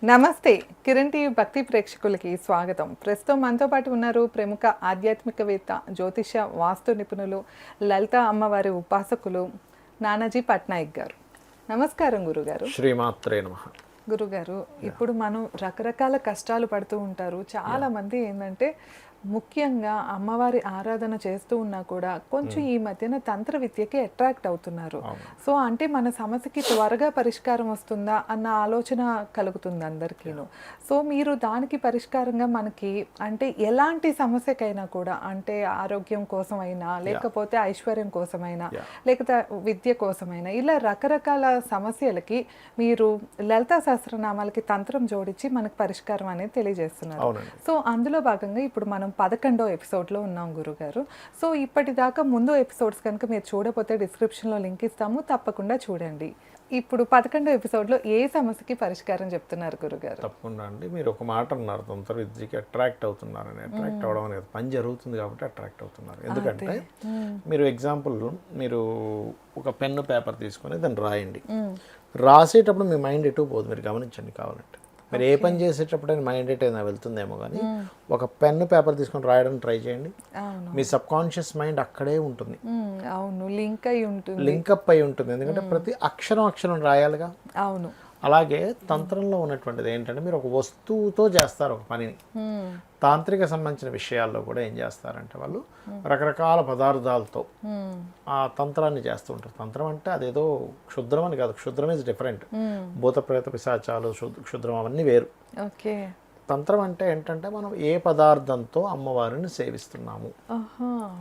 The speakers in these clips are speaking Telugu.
నమస్తే. కిరణ్ టీవీ భక్తి ప్రేక్షకులకి స్వాగతం. ప్రస్తుతం మనతో పాటు ఉన్నారు ప్రముఖ ఆధ్యాత్మికవేత్త, జ్యోతిష, వాస్తు నిపుణులు, లలిత అమ్మవారి ఉపాసకులు నానాజీ పట్నాయక్ గారు. నమస్కారం గురుగారు. శ్రీమాత్రే నమః. గురుగారు, ఇప్పుడు మనం రకరకాల కష్టాలు పడుతూ ఉంటారు. చాలా మంది ఏంటంటే ముఖ్యంగా అమ్మవారి ఆరాధన చేస్తూ ఉన్నా కూడా కొంచెం ఈ మధ్యన తంత్ర విద్యకి అట్రాక్ట్ అవుతున్నారు. సో అంటే మన సమస్యకి త్వరగా పరిష్కారం వస్తుందా అన్న ఆలోచన కలుగుతుంది అందరికీను. సో మీరు దానికి పరిష్కారంగా మనకి అంటే ఎలాంటి సమస్యకైనా కూడా, అంటే ఆరోగ్యం కోసమైనా, లేకపోతే ఐశ్వర్యం కోసమైనా, లేకపోతే విద్య కోసమైనా, ఇలా రకరకాల సమస్యలకి మీరు లలితా సహస్రనామాలకి తంత్రం జోడించి మనకు పరిష్కారం అనేది తెలియజేస్తున్నారు. సో అందులో భాగంగా ఇప్పుడు మనం 11వ ఎపిసోడ్లో ఉన్నాం గురుగారు. సో ఇప్పటిదాకా ముందు ఎపిసోడ్స్ కనుక మీరు చూడకపోతే డిస్క్రిప్షన్లో లింక్ ఇస్తాము, తప్పకుండా చూడండి. ఇప్పుడు 11వ ఎపిసోడ్లో ఏ సమస్యకి పరిష్కారం చెప్తున్నారు గురుగారు? తప్పకుండా అండి. మీరు ఒక మాట అన్నారు, తంత్ర విద్యకి అట్రాక్ట్ అవుతున్నారని. అట్రాక్ట్ అవడం అనేది పని జరుగుతుంది కాబట్టి అట్రాక్ట్ అవుతున్నారు. ఎందుకంటే మీరు ఎగ్జాంపుల్, మీరు ఒక పెన్ను పేపర్ తీసుకొని దాన్ని రాయండి. రాసేటప్పుడు మీ మైండ్ ఎటు పోదు, మీరు గమనించండి. కావాలంటే మీరు ఏ పని చేసేటప్పుడైనా మైండ్ ఎటైనా వెళ్తుందేమో, కానీ ఒక పెన్ను పేపర్ తీసుకొని రాయడానికి ట్రై చేయండి. మీ సబ్ కాన్షియస్ మైండ్ అక్కడే ఉంటుంది. అవును, లింక్ అప్ అయి ఉంటుంది. ఎందుకంటే ప్రతి అక్షరం రాయాలిగా. అవును. అలాగే తంత్రంలో ఉన్నటువంటిది ఏంటంటే, మీరు ఒక వస్తువుతో చేస్తారు ఒక పనిని. తాంత్రిక సంబంధించిన విషయాల్లో కూడా ఏం చేస్తారంటే వాళ్ళు రకరకాల పదార్థాలతో ఆ తంత్రాన్ని చేస్తూ ఉంటారు. తంత్రం అంటే అదేదో క్షుద్రం అని కాదు. క్షుద్రం ఇస్ డిఫరెంట్. భూత ప్రేత పిశాచాలు, క్షుద్రం అవన్నీ వేరు. తంత్రం అంటే ఏంటంటే మనం ఏ పదార్థంతో అమ్మవారిని సేవిస్తున్నాము,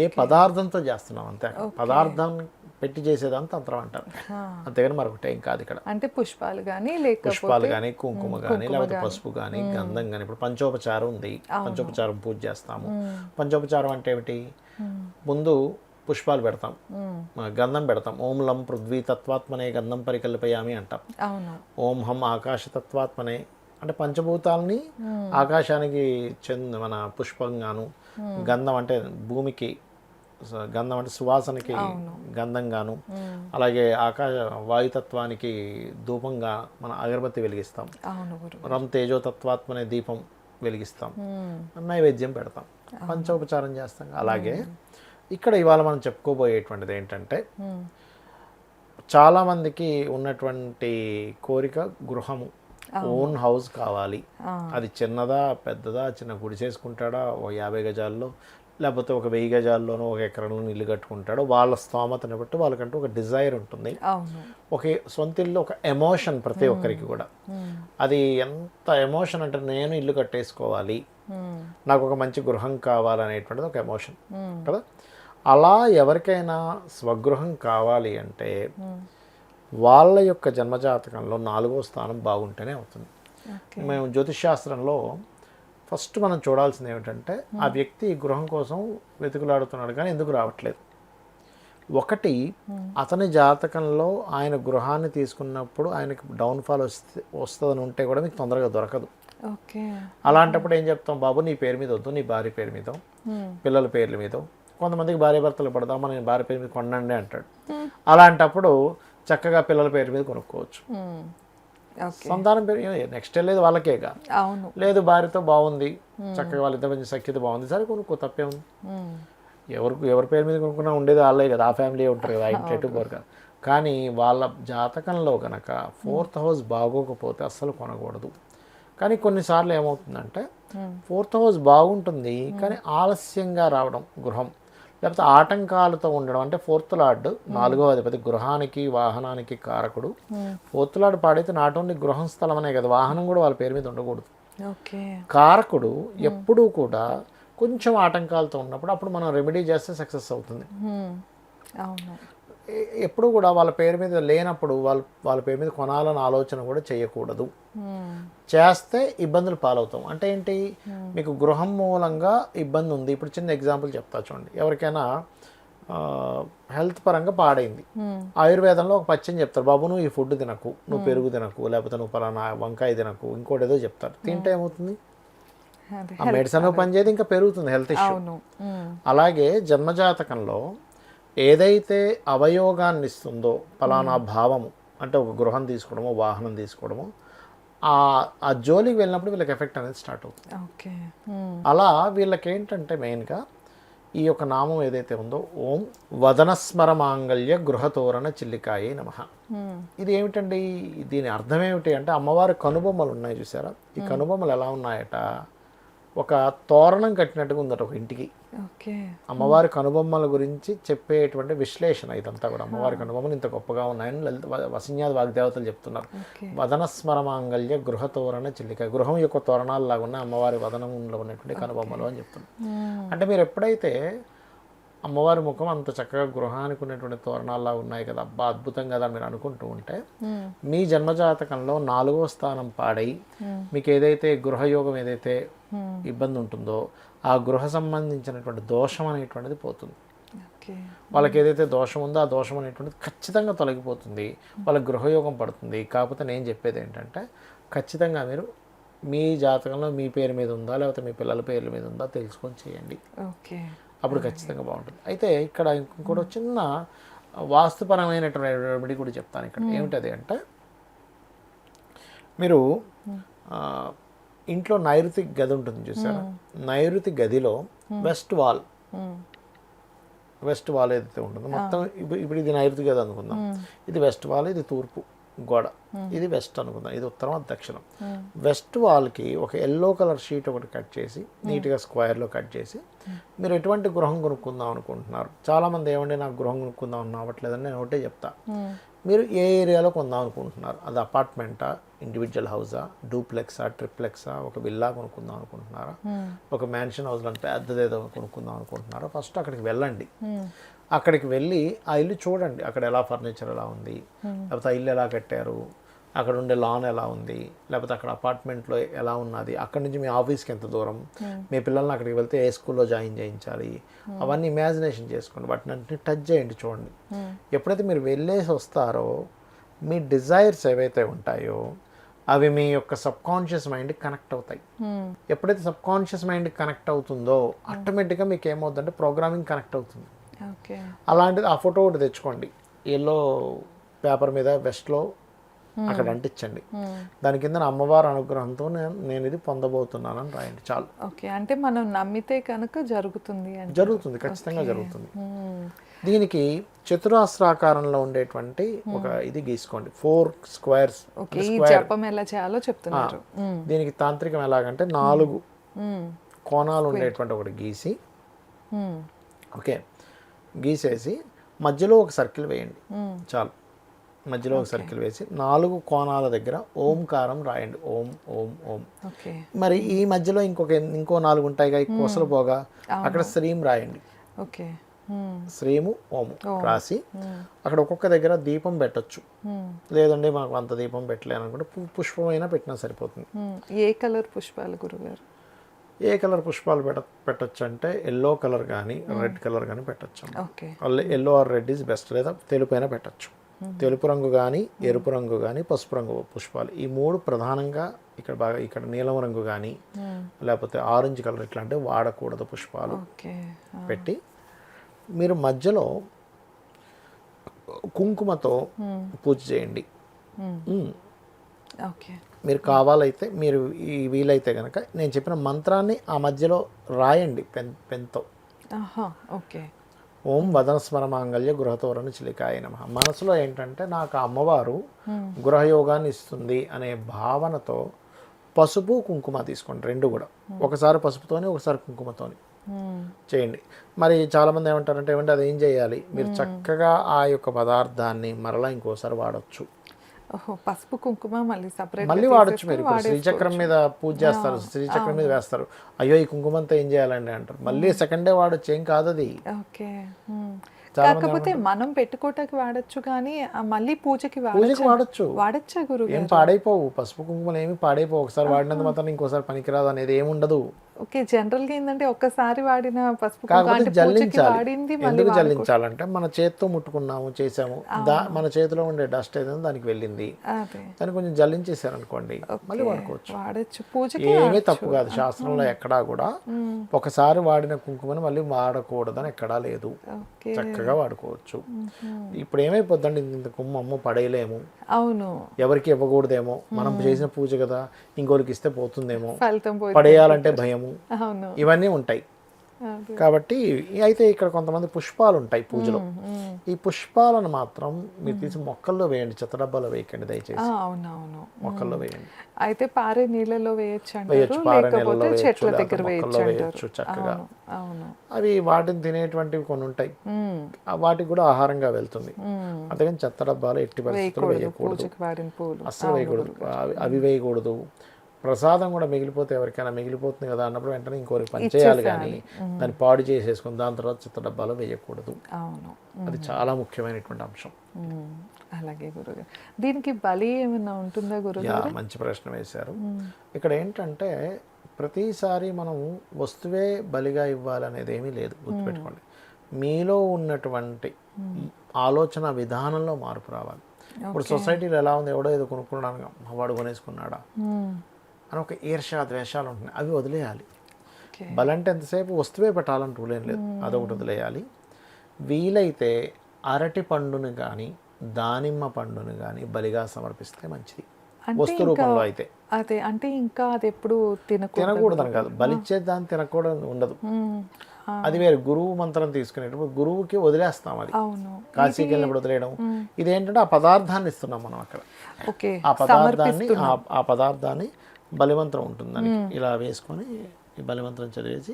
ఏ పదార్థంతో చేస్తున్నాం, అంతే. పదార్థం పెట్టి చేసేదాన్ని తంత్రం అంటారు, అంతేగాని మరొకటి ఏం కాదు ఇక్కడ. అంటే పుష్పాలు కానీ, కుంకుమ కానీ, లేకపోతే పసుపు కానీ, గంధం కానీ. ఇప్పుడు పంచోపచారం ఉంది, పంచోపచారం పూజ చేస్తాము. పంచోపచారం అంటే ఏమిటి? ముందు పుష్పాలు పెడతాం, గంధం పెడతాం. ఓం లం పృథ్వీ తత్వాత్మనే గంధం పరికల్పయామి అంటాం. ఓం హం ఆకాశ తత్వాత్మనే అంటే పంచభూతాలని ఆకాశానికి మన పుష్పంగాను, గంధం అంటే భూమికి, గంధం అంటే సువాసనకి గంధంగాను, అలాగే ఆకాశ వాయుతత్వానికి ధూపంగా మన అగరబత్తి వెలిగిస్తాం. రం తేజోతత్వాత్మనే దీపం వెలిగిస్తాం, నైవేద్యం పెడతాం, పంచోపచారం చేస్తాం. అలాగే ఇక్కడ ఇవాళ మనం చెప్పుకోబోయేటువంటిది ఏంటంటే, చాలామందికి ఉన్నటువంటి కోరిక గృహము, ఓన్ హౌస్ కావాలి. అది చిన్నదా పెద్దదా, చిన్న గుడి చేసుకుంటాడా, ఓ 50 గజాల్లో, లేకపోతే ఒక 1000 గజాల్లోనో, ఒక ఎకరంలో ఇల్లు కట్టుకుంటాడో, వాళ్ళ స్తోమతని బట్టి వాళ్ళకంటూ ఒక డిజైర్ ఉంటుంది. ఒక సొంత ఇల్లు ఒక ఎమోషన్ ప్రతి ఒక్కరికి కూడా. అది ఎంత ఎమోషన్ అంటే, నేను ఇల్లు కట్టేసుకోవాలి, నాకు ఒక మంచి గృహం కావాలనేటువంటిది ఒక ఎమోషన్ కదా. అలా ఎవరికైనా స్వగృహం కావాలి అంటే వాళ్ళ యొక్క జన్మజాతకంలో 4వ స్థానం బాగుంటేనే అవుతుంది. మేము జ్యోతిషాస్త్రంలో ఫస్ట్ మనం చూడాల్సింది ఏమిటంటే, ఆ వ్యక్తి గృహం కోసం వెతుకులాడుతున్నాడు కానీ ఎందుకు రావట్లేదు. ఒకటి, అతని జాతకంలో ఆయన గృహాన్ని తీసుకున్నప్పుడు ఆయనకి డౌన్ఫాల్ వస్తుందని ఉంటే కూడా మీకు తొందరగా దొరకదు. అలాంటప్పుడు ఏం చెప్తాం, బాబు నీ పేరు మీద వద్దు, నీ భార్య పేరు మీద, పిల్లల పేర్ల మీద. కొంతమందికి భార్య భర్తలు పడదామా, నేను భార్య పేరు మీద కొనండి అంటాడు. అలాంటప్పుడు చక్కగా పిల్లల పేరు మీద కొనుక్కోవచ్చు. సంతానం పేరు నెక్స్ట్ లేదు వాళ్ళకేగా. లేదు భార్యతో బాగుంది, చక్కగా వాళ్ళిద్దరి మధ్య సఖ్యత బాగుంది, సరే కొనుక్కో, తప్పే ఉంది. ఎవరి పేరు మీద కొనుక్కున్నా ఉండేది వాళ్ళే కదా, ఆ ఫ్యామిలీ ఉంటారు కదా, ఇంటి ఎటు పోరు కదా. కానీ వాళ్ళ జాతకంలో కనుక 4th హౌస్ బాగోకపోతే అస్సలు కొనకూడదు. కానీ కొన్నిసార్లు ఏమవుతుందంటే 4th హౌస్ బాగుంటుంది కానీ ఆలస్యంగా రావడం గృహం, లేకపోతే ఆటంకాలతో ఉండడం. అంటే 4th లార్డ్ 4వ అధిపతి, గృహానికి వాహనానికి కారకుడు. 4th లార్డ్ పాడైతే నాట్ ఓన్లీ గృహం స్థలం అనే కదా, వాహనం కూడా వాళ్ళ పేరు మీద ఉండకూడదు. కారకుడు ఎప్పుడూ కూడా కొంచెం ఆటంకాలతో ఉన్నప్పుడు అప్పుడు మనం రెమెడీ చేస్తే సక్సెస్ అవుతుంది. ఎప్పుడు కూడా వాళ్ళ పేరు మీద లేనప్పుడు వాళ్ళ పేరు మీద కొనాలని ఆలోచన కూడా చేయకూడదు. చేస్తే ఇబ్బందులు పాలవుతాం. అంటే ఏంటి, మీకు గృహం మూలంగా ఇబ్బంది ఉంది. ఇప్పుడు చిన్న ఎగ్జాంపుల్ చెప్తా చూడండి. ఎవరికైనా హెల్త్ పరంగా పాడైంది, ఆయుర్వేదంలో ఒక పచ్చని చెప్తారు, బాబు నువ్వు ఈ ఫుడ్ తినకు, నువ్వు పెరుగు తినకు, లేకపోతే నువ్వు పలానా వంకాయ తినకు, ఇంకోటి ఏదో చెప్తారు. తింటే ఏమవుతుంది, ఆ మెడిసిన్ పనిచేయదు, ఇంకా పెరుగుతుంది హెల్త్ ఇష్యూ. అలాగే జన్మజాతకంలో ఏదైతే అవయోగాన్ని ఇస్తుందో, ఫలానా భావము అంటే ఒక గృహం తీసుకోవడమో వాహనం తీసుకోవడమో, ఆ జోలికి వెళ్ళినప్పుడు వీళ్ళకి ఎఫెక్ట్ అనేది స్టార్ట్ అవుతుంది. ఓకే. అలా వీళ్ళకి ఏంటంటే మెయిన్గా ఈ యొక్క నామం ఏదైతే ఉందో ఓం వదనస్మర మాంగళ్య గృహతోరణ చిల్లికాయే నమః. ఇది ఏమిటండి, దీని అర్థం ఏమిటి అంటే అమ్మవారి కనుబొమ్మలు ఉన్నాయి చూసారా, ఈ కనుబొమ్మలు ఎలా ఉన్నాయట, ఒక తోరణం కట్టినట్టుగా ఉందట ఒక ఇంటికి. ఓకే. అమ్మవారి కనుబొమ్మల గురించి చెప్పేటువంటి విశ్లేషణ ఇదంతా కూడా. అమ్మవారి కనుబొమ్మలు ఇంత గొప్పగా ఉన్నాయని వసిన్యాది వాగ్దేవతలు చెప్తున్నారు. వదనస్మర మాంగళ్య గృహతోరణ చిల్లిక, గృహం యొక్క తోరణాలలాగా ఉన్న అమ్మవారి వదనంలో ఉన్నటువంటి కనుబొమ్మలు అని చెప్తున్నారు. అంటే మీరు ఎప్పుడైతే అమ్మవారి ముఖం అంత చక్కగా గృహానికి ఉన్నటువంటి తోరణాల్లా ఉన్నాయి కదా, అబ్బా అద్భుతం కదా మీరు అనుకుంటూ ఉంటే, మీ జన్మజాతకంలో 4వ స్థానం పాడై మీకు ఏదైతే గృహయోగం ఏదైతే ఇబ్బంది ఉంటుందో ఆ గృహ సంబంధించినటువంటి దోషం అనేటువంటిది పోతుంది. వాళ్ళకి ఏదైతే దోషం ఉందో ఆ దోషం అనేటువంటిది ఖచ్చితంగా తొలగిపోతుంది, వాళ్ళకి గృహయోగం పడుతుంది. కాకపోతే నేను చెప్పేది ఏంటంటే ఖచ్చితంగా మీరు మీ జాతకంలో మీ పేరు మీద ఉందా లేకపోతే మీ పిల్లల పేర్ల మీద ఉందా తెలుసుకొని చేయండి. అప్పుడు ఖచ్చితంగా బాగుంటుంది. అయితే ఇక్కడ ఇంకోటి చిన్న వాస్తుపరమైనటువంటి రెమెడీ కూడా చెప్తాను ఇక్కడ. ఏమిటది అంటే, మీరు ఇంట్లో నైరుతి గది ఉంటుంది చూసారా, నైరుతి గదిలో వెస్ట్ వాల్ ఏదైతే ఉంటుందో మొత్తం, ఇప్పుడు ఇది నైరుతి గది అనుకుందాం, ఇది వెస్ట్ వాల్, ఇది తూర్పు గోడ, ఇది వెస్ట్ అనుకుందాం, ఇది ఉత్తరం, అది దక్షిణం. వెస్ట్ వాల్కి ఒక ఎల్లో కలర్ షీట్ ఒకటి కట్ చేసి నీట్గా స్క్వేర్లో కట్ చేసి, మీరు ఎటువంటి గృహం కొనుక్కుందాం అనుకుంటున్నారు, చాలామంది ఏమంటే నాకు గృహం కొనుక్కుందాం అవ్వట్లేదని నేను ఒకటే చెప్తా. మీరు ఏ ఏరియాలో కొందాం అనుకుంటున్నారు, అది అపార్ట్మెంటా, ఇండివిజువల్ హౌసా, డూప్లెక్సా, ట్రిప్లెక్సా, ఒక విల్లా కొనుక్కుందాం అనుకుంటున్నారా, ఒక మ్యాన్షన్ హౌస్ లాంటి పెద్దదేదో కొనుక్కుందాం అనుకుంటున్నారా, ఫస్ట్ అక్కడికి వెళ్ళండి. అక్కడికి వెళ్ళి ఆ ఇల్లు చూడండి, అక్కడ ఎలా ఫర్నిచర్ ఎలా ఉంది, లేకపోతే ఆ ఇల్లు ఎలా కట్టారు, అక్కడ ఉండే లాన్ ఎలా ఉంది, లేకపోతే అక్కడ అపార్ట్మెంట్లో ఎలా ఉన్నది, అక్కడి నుంచి మీ ఆఫీస్కి ఎంత దూరం, మీ పిల్లల్ని అక్కడికి వెళ్తే ఏ స్కూల్లో జాయిన్ చేయించాలి, అవన్నీ ఇమాజినేషన్ చేసుకోండి, వాటిని అన్నింటినీ టచ్ చేయండి, చూడండి. ఎప్పుడైతే మీరు వెళ్ళేసి వస్తారో మీ డిజైర్స్ ఏవైతే ఉంటాయో అవి మీ యొక్క సబ్కాన్షియస్ మైండ్కి కనెక్ట్ అవుతాయి. ఎప్పుడైతే సబ్కాన్షియస్ మైండ్కి కనెక్ట్ అవుతుందో ఆటోమేటిక్గా మీకు ఏమవుతుందంటే ప్రోగ్రామింగ్ కనెక్ట్ అవుతుంది. అలాంటిది ఆ ఫోటో ఒకటి తెచ్చుకోండి, ఎల్లో పేపర్ మీద వెస్ట్లో అక్కడ అంటించండి, దాని కింద అమ్మవారి అనుగ్రహంతో నేను ఇది పొందబోతున్నానని రాయండి, చాలు. ఓకే, అంటే మనం నమ్మితే కనుక జరుగుతుంది, ఖచ్చితంగా జరుగుతుంది. దీనికి చతురాస్రాకారంలో ఉండేటువంటి ఒక ఇది గీసుకోండి, 4 స్క్వేర్స్. ఎలా చేయాలో చెప్తున్నారు. దీనికి తాంత్రికం ఎలాగంటే 4 కోణాలు ఉండేటువంటి ఒకటి గీసి, ఓకే, గీసేసి మధ్యలో ఒక సర్కిల్ వేయండి, చాలు. మధ్యలో ఒక సర్కిల్ వేసి 4 కోణాల దగ్గర ఓంకారం రాయండి, ఓం ఓం ఓం. మరి ఈ మధ్యలో ఇంకో 4 ఉంటాయిగా, ఈ కోసలు పోగా అక్కడ శ్రీం రాయండి, శ్రీము ఓము రాసి అక్కడ ఒక్కొక్క దగ్గర దీపం పెట్టచ్చు. లేదండి మాకు అంత దీపం పెట్టలేను అనుకుంటే పుష్పమైనా పెట్టినా సరిపోతుంది. ఏ కలర్ పుష్పాలు గురుగారు? ఏ కలర్ పుష్పాలు పెట్టచ్చు అంటే ఎల్లో కలర్ కానీ రెడ్ కలర్ కానీ పెట్టచ్చు. Yellow or red is best, లేదా తెలుపు అయినా పెట్టచ్చు. తెలుపు రంగు కానీ, ఎరుపు రంగు కానీ, పసుపు రంగు పుష్పాలు, ఈ 3 ప్రధానంగా ఇక్కడ బాగా. ఇక్కడ నీలం రంగు కానీ లేకపోతే ఆరెంజ్ కలర్ ఇట్లాంటివి వాడకూడదు పుష్పాలు. పెట్టి మీరు మధ్యలో కుంకుమతో పూజ చేయండి. మీరు కావాలైతే మీరు ఈ వీలైతే కనుక నేను చెప్పిన మంత్రాన్ని ఆ మధ్యలో రాయండి పెన్తో. ఓం వదనస్మర మాంగళ్య గృహతోరణ చిలికాయ నమః. మనసులో ఏంటంటే నాకు అమ్మవారు గృహయోగాన్ని ఇస్తుంది అనే భావనతో పసుపు కుంకుమ తీసుకోండి, 2 కూడా. ఒకసారి పసుపుతోని ఒకసారి కుంకుమతోని చేయండి. మరి చాలామంది ఏమంటారంటే ఏమంటే అది ఏం చేయాలి, మీరు చక్కగా ఆ యొక్క పదార్థాన్ని మరలా ఇంకోసారి వాడచ్చు. పసుపు కుంకుమ మళ్ళీ వాడచ్చు. మీరు ఇప్పుడు శ్రీచక్రం మీద పూజ చేస్తారు, శ్రీచక్రం మీద వేస్తారు, అయ్యో ఈ కుంకుమంతా ఏం చేయాలండి అంటారు. మళ్ళీ సెకండ్ డే వాడచ్చు, ఏం కాదు అది. కాకపోతే మనం పెట్టుకోవటానికి వాడచ్చు, కానీ మళ్ళీ పూజకి వాడచ్చు. వాడచ్చా గురువు? ఏం పాడైపోవు, పసుపు కుంకుమలు ఏమి పాడైపోవు. ఒకసారి వాడినంత మాత్రం ఇంకోసారి పనికిరాదు అనేది ఏముండదు. ఓకే. జనరల్‌గా ఏందంటే ఒక్కసారి వాడిన పసుపు కుంకుమ కాకపోతే అంటే పూజకి జల్లించాలి. వాడింది మళ్ళీ ఎందుకు వాడకూడదు. జల్లించాలంటే మన చేత్తో ముట్టుకున్నాము, చేసాము. మన చేతిలో ఉండే డస్ట్ ఏదైనా దానికి వెళ్ళింది. అదే. దాన్ని కొంచెం జల్లించేసారనుకోండి మళ్ళీ ఓకే. వాడుకోవచ్చు. వాడొచ్చు. పూజకి ఏమీ వాడొచ్చు. తప్పు కాదు. శాస్త్రంలో ఎక్కడా కూడా ఒకసారి వాడిన కుంకుమని మళ్ళీ వాడకూడదని ఎక్కడా లేదు. ఓకే. చక్కగా వాడుకోవచ్చు. ఇప్పుడు ఏమైపోద్దండి, ఇంత కుమ్మ అమ్మ పడేయలేము, అవును. ఎవరికి ఇవ్వకూడదేమో, మనం చేసిన పూజ కదా ఇంకోరికి ఇస్తే పోతుందేమో, ఫలితం పోయి పడేయాలంటే భయము, అవును. ఇవన్నీ ఉంటాయి. అదే. కాబట్టి అయితే ఇక్కడ కొంతమంది పుష్పాలు ఉంటాయి పూజలో. ఈ పుష్పాలను మాత్రం మీరు తీసి మొక్కల్లో వేయండి, చెత్త డబ్బాలో వేయకండి దయచేసి. అవునవును. మొక్కల్లో వేయండి. అయితే పారే నీళ్ళలో వేయచ్చు వేయచ్చు, అంటారు, పారే నీళ్ళలో లేకపోతే వేయచ్చు, చెట్ల లేకపోతే దగ్గర మొక్కల్లో వేయచ్చు వేయచ్చు అంటారు. చక్కగా. అవును. అవును. అవి వాటిని తినేటువంటివి కొన్ని ఉంటాయి, వాటికి కూడా ఆహారంగా వెళ్తుంది. అందుకని చెత్త డబ్బాలో ఎట్టి పరిస్థితుల్లో వేయకూడదు, పూజకి వాడిన పూలు. అస్సలు వేయకూడదు. అవి వేయకూడదు. ప్రసాదం కూడా మిగిలిపోతే ఎవరికైనా మిగిలిపోతుంది కదా అన్నప్పుడు వెంటనే ఇంకోరికి పనిచేయాలి, కానీ దాన్ని పాడు చేసేసుకుని దాని తర్వాత చెత్త డబ్బాలో వేయకూడదు. అవును. అది చాలా ముఖ్యమైనటువంటి అంశం. అలాగే గురుగారు. దీనికి బలి ఏమైనా ఉంటుందా గురుగారు? మంచి ప్రశ్న వేశారు. ఇక్కడ ఏంటంటే ప్రతిసారి మనం వస్తువే బలిగా ఇవ్వాలనేది ఏమీ లేదు, గుర్తుపెట్టుకోండి. మీలో ఉన్నటువంటి ఆలోచన విధానంలో మార్పు రావాలి. ఇప్పుడు సొసైటీలో ఎలా ఉంది, ఎవడో ఏదో కొనుక్కున్నాడు వాడు కొనేసుకున్నాడా అని ఒక ఈర్ష్య ద్వేషాలు ఉంటున్నాయి, అవి వదిలేయాలి. బలంటే ఎంతసేపు వస్తువే పెట్టాలని రూల్ ఏం లేదు, అదొకటి వదిలేయాలి. వీలైతే అరటి పండుని కానీ దానిమ్మ పండుని కానీ బలిగా సమర్పిస్తే మంచిది, వస్తు రూపంలో అయితే. అదే అంటే ఇంకా అది ఎప్పుడు తినకూడదని కాదు, బలిచ్చే దాన్ని తినకూడదు ఉండదు. అది వేరే. గురువు మంత్రం తీసుకునేటప్పుడు గురువుకి వదిలేస్తాం, అది కాశీకి వెళ్ళినప్పుడు వదిలేయడం. ఇదేంటంటే ఆ పదార్థాన్ని ఇస్తున్నాం మనం అక్కడ. ఆ పదార్థాన్ని బలిమంత్రం ఉంటుంది దానికి, ఇలా వేసుకొని ఈ బలిమంత్రం చదివేసి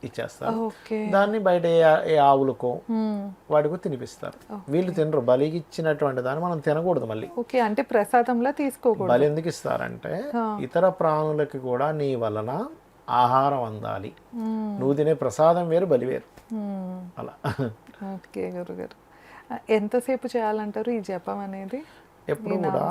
ఇచ్చేస్తారు. దాన్ని బయట ఏ ఆవులకో వాటికో తినిపిస్తారు. వీళ్ళు తినరు, బలికి ఇచ్చినటువంటి దాన్ని మనం తినకూడదు మళ్ళీ. అంటే ప్రసాదంలా తీసుకోకూడదు. బలి ఎందుకు ఇస్తారంటే ఇతర ప్రాణులకి కూడా నీ వలన ఆహారం అందాలి. నువ్వు తినే ప్రసాదం వేరు, బలి వేరు, అలా. ఓకే గురుగారు. ఎంతసేపు చేయాలంటారు ఈ జపం అనేది? ఎప్పుడు కూడా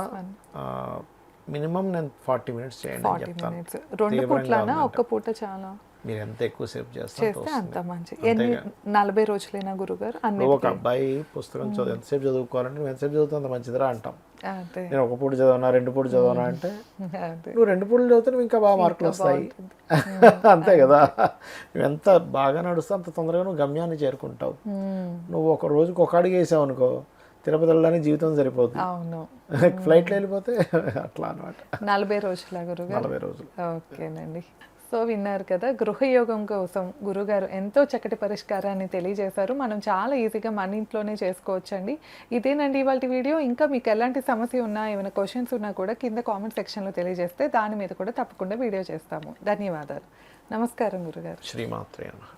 మినిమం నేను 40 minutes చేయండి అని చెప్తాను. 2 పూట్లనా ఒక్క పూట చాలా? మీరు ఎంత ఎక్కువసేపు చేస్తే అంత మంచి. 40 రోజులైనా గురుగారు? ఒక అబ్బాయి పుస్తకం చదువు ఎంతసేపు చదువుకోవాలంటే నువ్వు ఎంతసేపు చదువుతా అంత మంచిదిరా అంటాం. నేను ఒక పూట చదవనా 2 పూట చదవనా అంటే నువ్వు 2 పూటలు చదివితే నువ్వు ఇంకా బాగా మార్కులు వస్తాయి. అంతే కదా. నువ్వు ఎంత బాగా నడుస్తే అంత తొందరగా నువ్వు గమ్యాన్ని చేరుకుంటావు. నువ్వు ఒక రోజుకి ఒక అడుగు వేసావు అనుకో, తిరుపతి వెళ్ళడానికి జీవితం సరిపోతుంది. ఫ్లైట్లో వెళ్ళిపోతే అట్లా అనమాట. 40 రోజుల గురుగారు? 40 రోజులు. ఓకేనండి. సో విన్నారు కదా, గృహయోగం కోసం గురుగారు ఎంతో చక్కటి పరిష్కారాన్ని తెలియజేశారు. మనం చాలా ఈజీగా మన ఇంట్లోనే చేసుకోవచ్చండి. ఇదేనండి ఇవాళ వీడియో. ఇంకా మీకు ఎలాంటి సమస్య ఉన్నా, ఏమైనా క్వశ్చన్స్ ఉన్నా కూడా కింద కామెంట్ సెక్షన్లో తెలియజేస్తే దాని మీద కూడా తప్పకుండా వీడియో చేస్తాము. ధన్యవాదాలు. నమస్కారం గురుగారు. శ్రీమాత్రే నమః.